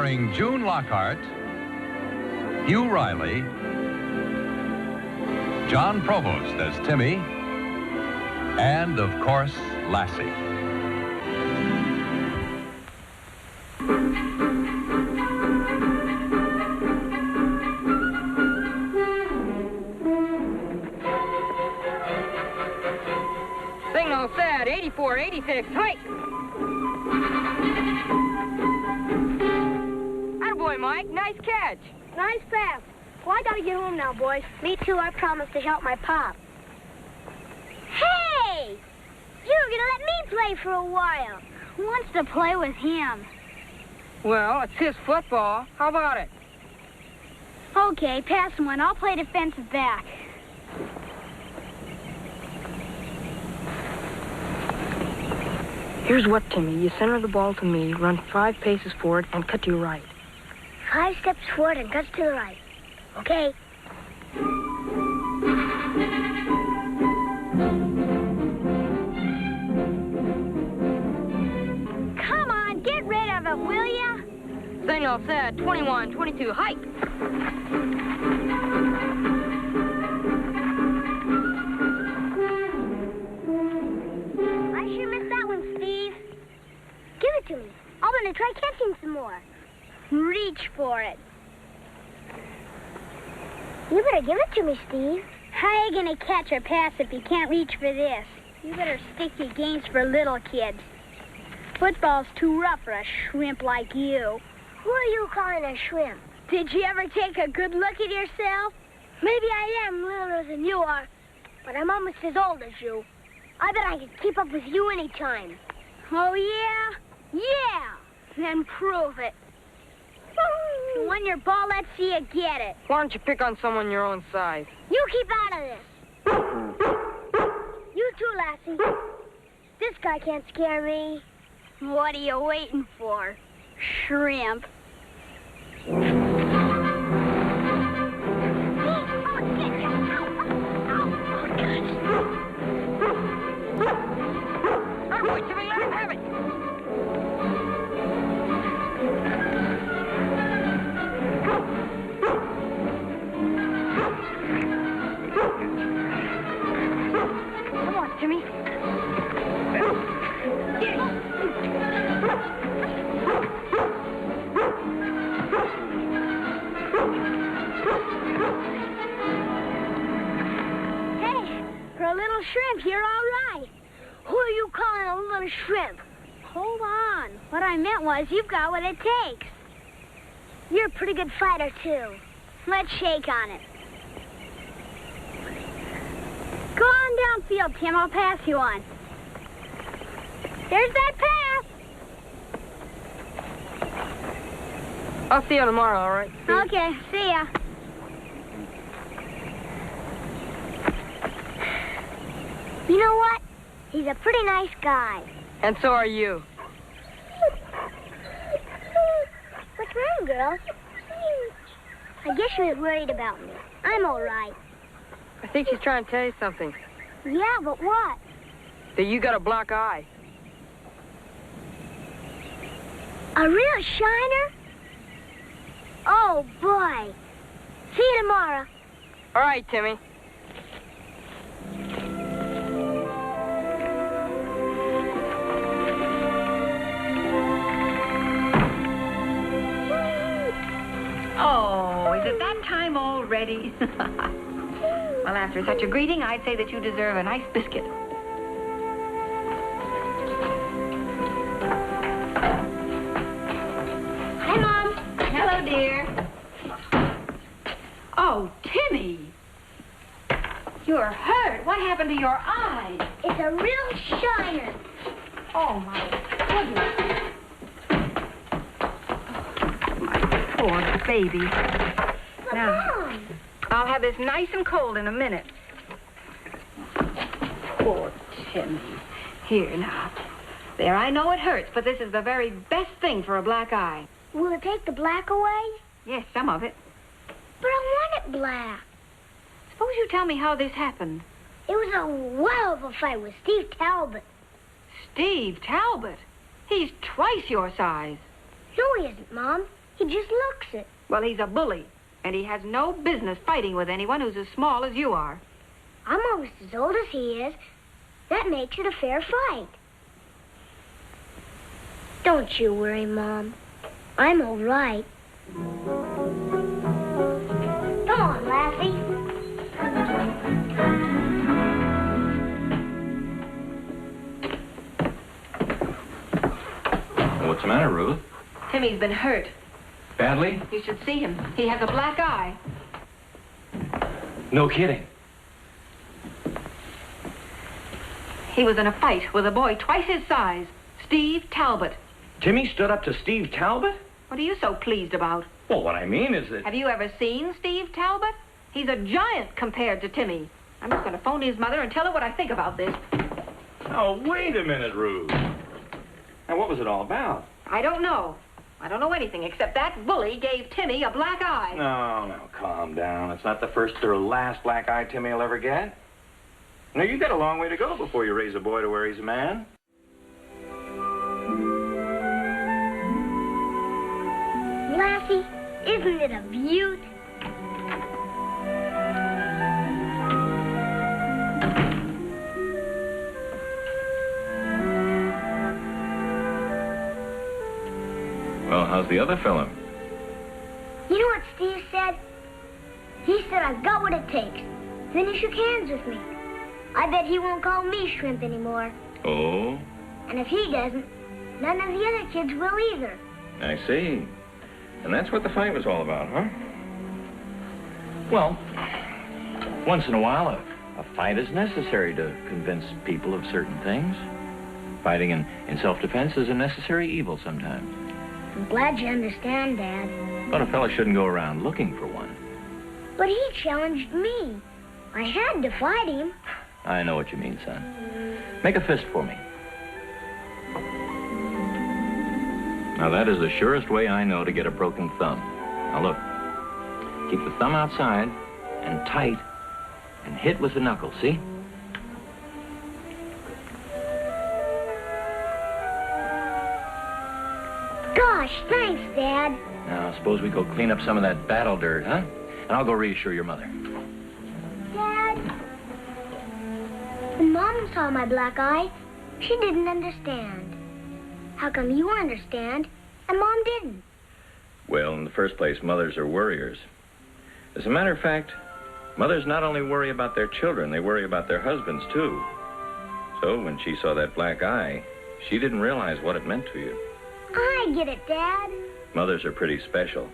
Starring June Lockhart, Hugh Riley, John Provost as Timmy, and, of course, Lassie. Signal set, 8486, hike! Attaboy, Mike, nice catch. Nice pass. Well, I gotta get home now, boys. Me too. I promised to help my pop. Hey! You're gonna let me play for a while. Who wants to play with him? Well, it's his football. How about it? Okay, pass him one. I'll play defensive back. Here's what, Timmy. You center the ball to me, run 5 paces forward, and cut to your right. 5 steps forward and cuts to the right. Okay. Come on, get rid of it, will ya? Signal set, 2122, hike! I sure missed that one, Steve. Give it to me. I'm gonna try catching some more. Reach for it. You better give it to me, Steve. How you gonna catch or pass if you can't reach for this? You better stick your games for little kids. Football's too rough for a shrimp like you. Who are you calling a shrimp? Did you ever take a good look at yourself? Maybe I am littler than you are, but I'm almost as old as you. I bet I could keep up with you anytime. Oh, yeah? Yeah! Then prove it. You won your ball, let's see you get it. Why don't you pick on someone your own size? You keep out of this. You too, Lassie. This guy can't scare me. What are you waiting for, shrimp? Boy, Timmy, let him have it. Come on, Timmy. Hey, for a little shrimp, you're all right. Who are you calling a little shrimp? Hold on. What I meant was you've got what it takes. You're a pretty good fighter, too. Let's shake on it. Go on downfield, Tim. I'll pass you on. There's that pass. I'll see you tomorrow, all right? Okay, see ya. You know what? He's a pretty nice guy. And so are you. What's wrong, girl? I guess she was worried about me. I'm all right. I think she's trying to tell you something. Yeah, but what? That you got a black eye. A real shiner? Oh, boy. See you tomorrow. All right, Timmy. Oh, is it that time already? Well, after such a greeting, I'd say that you deserve a nice biscuit. Hi, Mom. Hello, dear. Oh, Timmy. You're hurt. What happened to your eye? It's a real shiner. Oh, my goodness. My poor baby. But Now, Mom. I'll have this nice and cold in a minute. Poor Timmy. Here, now. There, I know it hurts, but this is the very best thing for a black eye. Will it take the black away? Yes, some of it. But I want it black. Suppose you tell me how this happened. It was a well of a fight with Steve Talbot. Steve Talbot? He's twice your size. No, he isn't, Mom. He just looks it. Well, he's a bully, and he has no business fighting with anyone who's as small as you are. I'm almost as old as he is. That makes it a fair fight. Don't you worry, Mom. I'm all right. Come on, Lassie. What's the matter, Ruth? Timmy's been hurt. Badly? You should see him. He has a black eye. No kidding. He was in a fight with a boy twice his size, Steve Talbot. Timmy stood up to Steve Talbot? What are you so pleased about? Well, what I mean is that... Have you ever seen Steve Talbot? He's a giant compared to Timmy. I'm just going to phone his mother and tell her what I think about this. Oh, wait a minute, Ruth. Now, what was it all about? I don't know. I don't know anything except that bully gave Timmy a black eye. No, calm down. It's not the first or last black eye Timmy will ever get. Now, you've got a long way to go before you raise a boy to where he's a man. Lassie, isn't it a beaut? Well, how's the other fella? You know what Steve said? He said I've got what it takes. Then he shook hands with me. I bet he won't call me Shrimp anymore. Oh? And if he doesn't, none of the other kids will either. I see. And that's what the fight was all about, huh? Well, once in a while, a fight is necessary to convince people of certain things. Fighting in self-defense is a necessary evil sometimes. I'm glad you understand, Dad. But a fella shouldn't go around looking for one. But he challenged me. I had to fight him. I know what you mean, son. Make a fist for me. Now, that is the surest way I know to get a broken thumb. Now, look. Keep the thumb outside and tight and hit with the knuckles, see? Gosh, thanks, Dad. Now, suppose we go clean up some of that battle dirt, huh? And I'll go reassure your mother. Dad, when Mom saw my black eye, she didn't understand. How come you understand and Mom didn't? Well, in the first place, mothers are worriers. As a matter of fact, mothers not only worry about their children, they worry about their husbands, too. So when she saw that black eye, she didn't realize what it meant to you. I get it, Dad. Mothers are pretty special.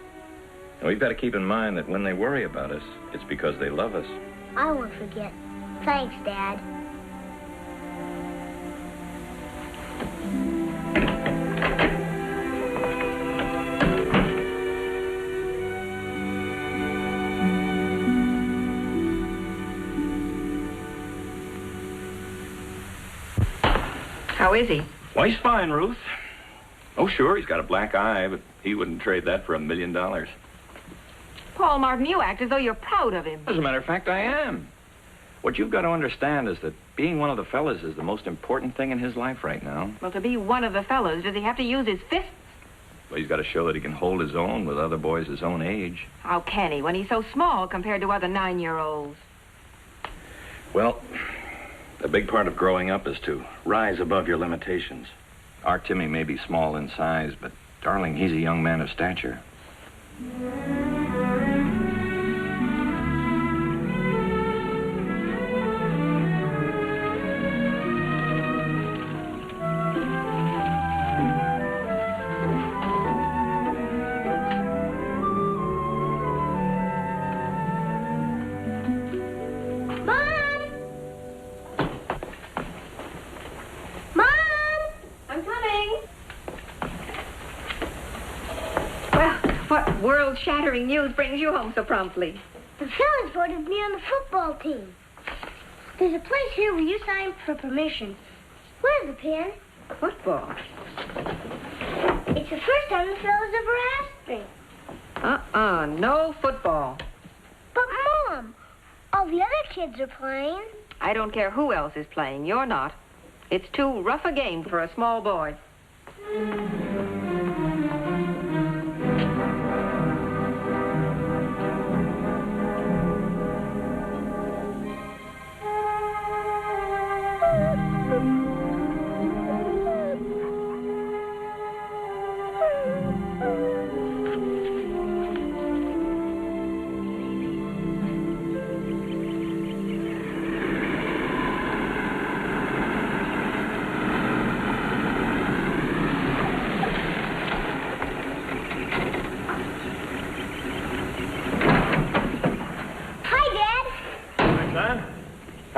And we've got to keep in mind that when they worry about us, it's because they love us. I won't forget. Thanks, Dad. How is he? Why, he's fine, Ruth. Oh, sure, he's got a black eye, but he wouldn't trade that for $1 million. Paul Martin, you act as though you're proud of him. As a matter of fact, I am. What you've got to understand is that being one of the fellas is the most important thing in his life right now. Well, to be one of the fellows, does he have to use his fists? Well, he's got to show that he can hold his own with other boys his own age. How can he when he's so small compared to other 9-year-olds? Well, a big part of growing up is to rise above your limitations. Our Timmy may be small in size, but, darling, he's a young man of stature. World-shattering news brings you home so promptly. The fellas voted me on the football team. There's a place here where you sign for permission. Where's the pen? Football? It's the first time the fellas ever asked me. No football. But, Mom, all the other kids are playing. I don't care who else is playing. You're not. It's too rough a game for a small boy.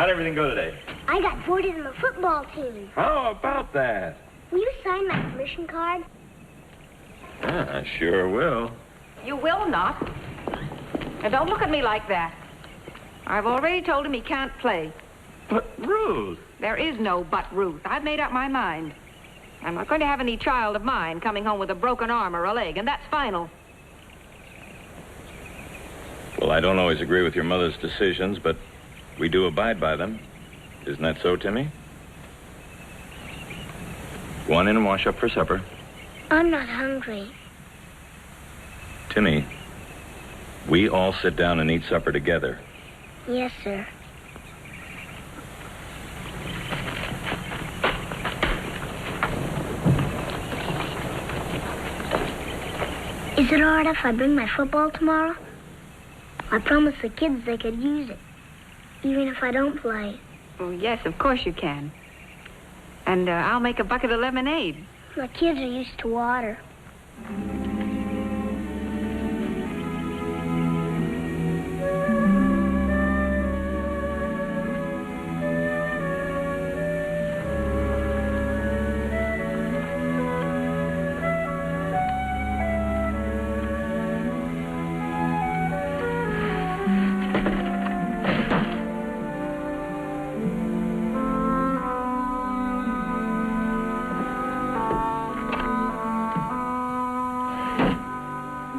How'd everything go today? I got voted in the football team. How about that? Will you sign my permission card? I sure will. You will not. Now, don't look at me like that. I've already told him he can't play. But, Ruth. There is no but, Ruth. I've made up my mind. I'm not going to have any child of mine coming home with a broken arm or a leg, and that's final. Well, I don't always agree with your mother's decisions, but we do abide by them. Isn't that so, Timmy? Go on in and wash up for supper. I'm not hungry. Timmy, we all sit down and eat supper together. Yes, sir. Is it all right if I bring my football tomorrow? I promised the kids they could use it, even if I don't play. Oh, yes, of course you can. And I'll make a bucket of lemonade. The kids are used to water.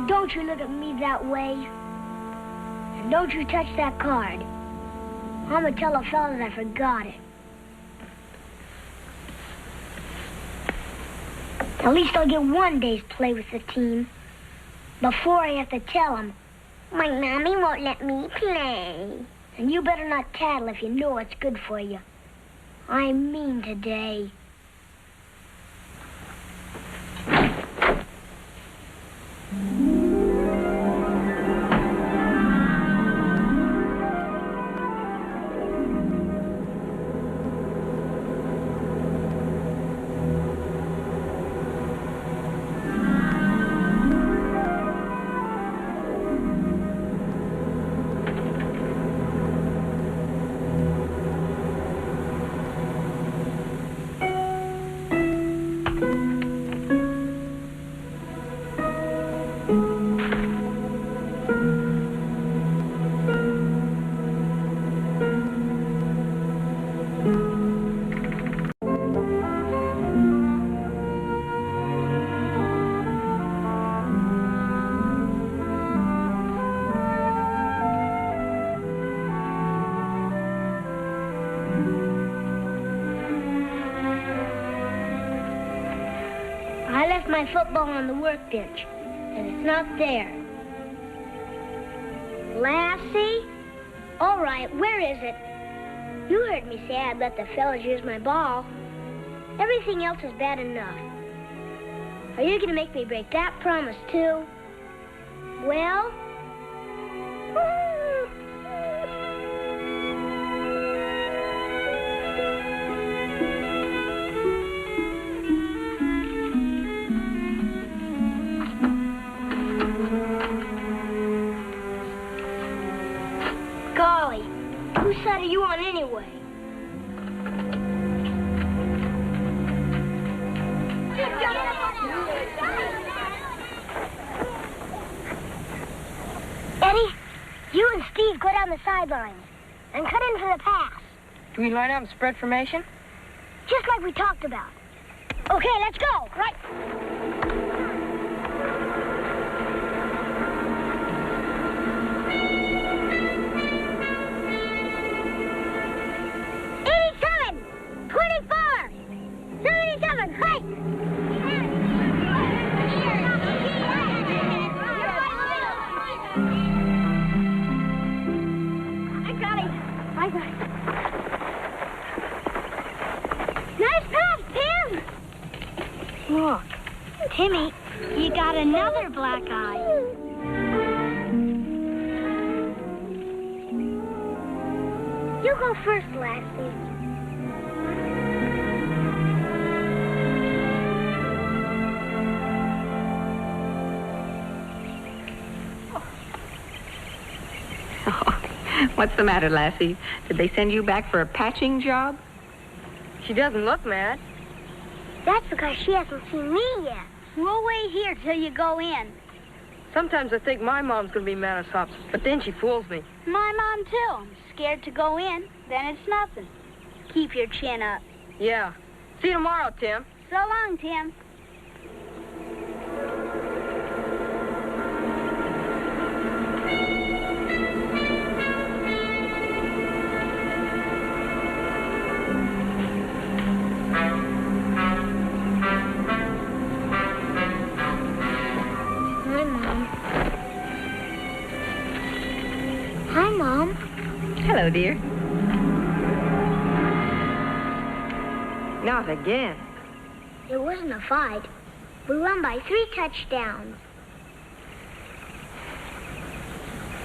Don't you look at me that way. And don't you touch that card. I'm gonna tell the fellas I forgot it. At least I'll get one day's play with the team. Before I have to tell them, my mommy won't let me play. And you better not tattle if you know it's good for you. I'm mean today. I left my football on the workbench, and it's not there. Lassie? All right, where is it? You heard me say I'd let the fellas use my ball. Everything else is bad enough. Are you going to make me break that promise, too? Well? Golly, whose side are you on anyway? Eddie, you and Steve go down the sidelines and cut in for the pass. Do we line up and spread formation? Just like we talked about. Okay, let's go. Right. Look, Timmy, you got another black eye. You go first, Lassie. Oh, What's the matter, Lassie? Did they send you back for a patching job? She doesn't look mad. That's because she hasn't seen me yet. We'll wait here till you go in. Sometimes I think my mom's going to be mad as hops, but then she fools me. My mom, too. I'm scared to go in. Then it's nothing. Keep your chin up. Yeah. See you tomorrow, Tim. So long, Tim. Hi, Mom. Hi, Mom. Hello, dear. Not again. It wasn't a fight. We won by 3 touchdowns.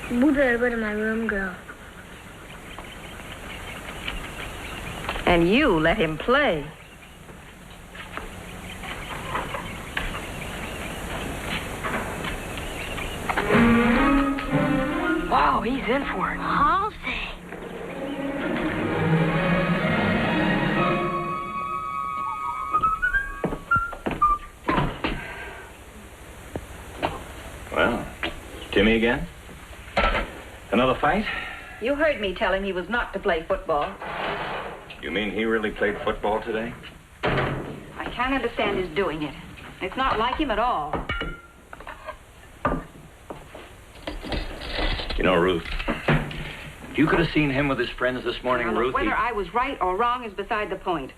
We better go to my room, girl. And you let him play. Wow, he's in for it. I'll say. Well, Timmy again? Another fight? You heard me tell him he was not to play football. You mean he really played football today? I can't understand his doing it. It's not like him at all. You know, Ruth, if you could have seen him with his friends this morning, Now, look, Ruth, whether I was right or wrong is beside the point.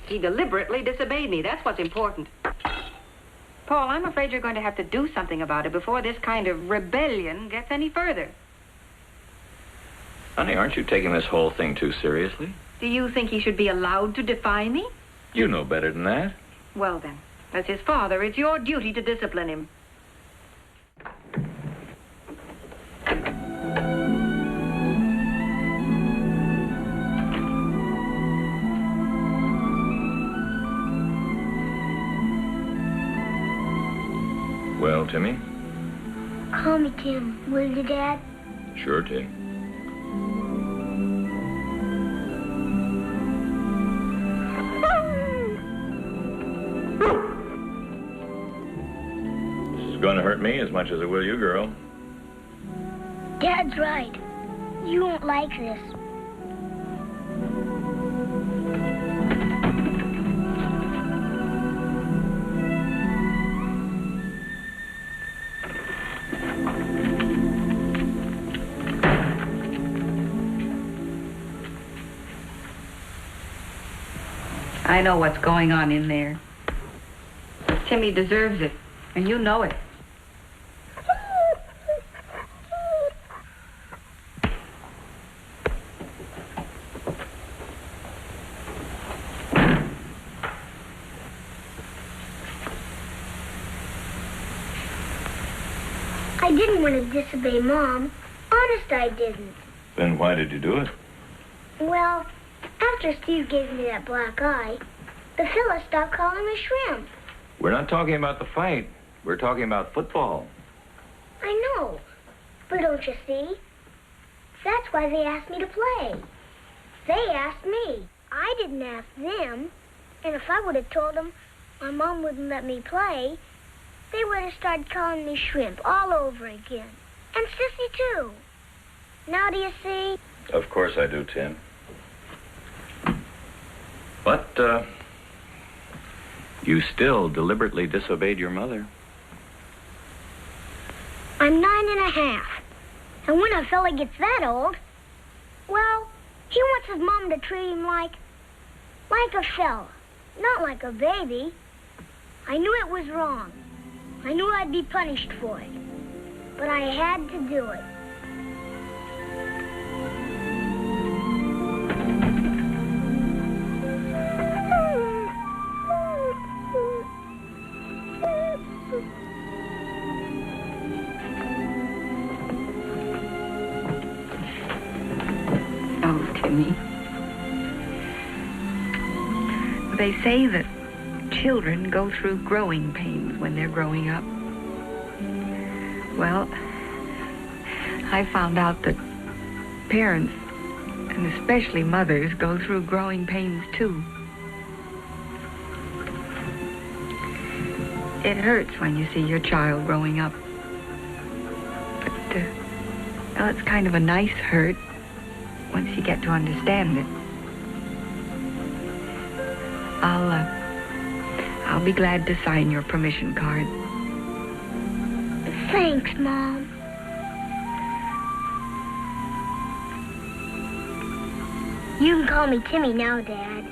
He deliberately disobeyed me. That's what's important. Paul, I'm afraid you're going to have to do something about it before this kind of rebellion gets any further. Honey, aren't you taking this whole thing too seriously? Do you think he should be allowed to defy me? You know better than that. Well, then, as his father, it's your duty to discipline him. Well, Timmy? Call me Tim, will you, Dad? Sure, Tim. This is going to hurt me as much as it will you, girl. Dad's right. You won't like this. I know what's going on in there. Timmy deserves it, and you know it. I didn't want to disobey Mom. Honest, I didn't. Then why did you do it? Well, after Steve gave me that black eye, the fella stopped calling me Shrimp. We're not talking about the fight. We're talking about football. I know. But don't you see? That's why they asked me to play. They asked me. I didn't ask them. And if I would have told them my mom wouldn't let me play, they would have started calling me Shrimp all over again. And Sissy, too. Now do you see? Of course I do, Tim. But, you still deliberately disobeyed your mother. I'm 9.5. And when a fella gets that old, well, he wants his mom to treat him like a fella, not like a baby. I knew it was wrong. I knew I'd be punished for it. But I had to do it. Oh, Timmy. They say that children go through growing pains when they're growing up. Well, I found out that Parents, and especially mothers, go through growing pains, too. It hurts when you see your child growing up. But, well, it's kind of a nice hurt once you get to understand it. I'll be glad to sign your permission card. Thanks, Mom. You can call me Timmy now, Dad.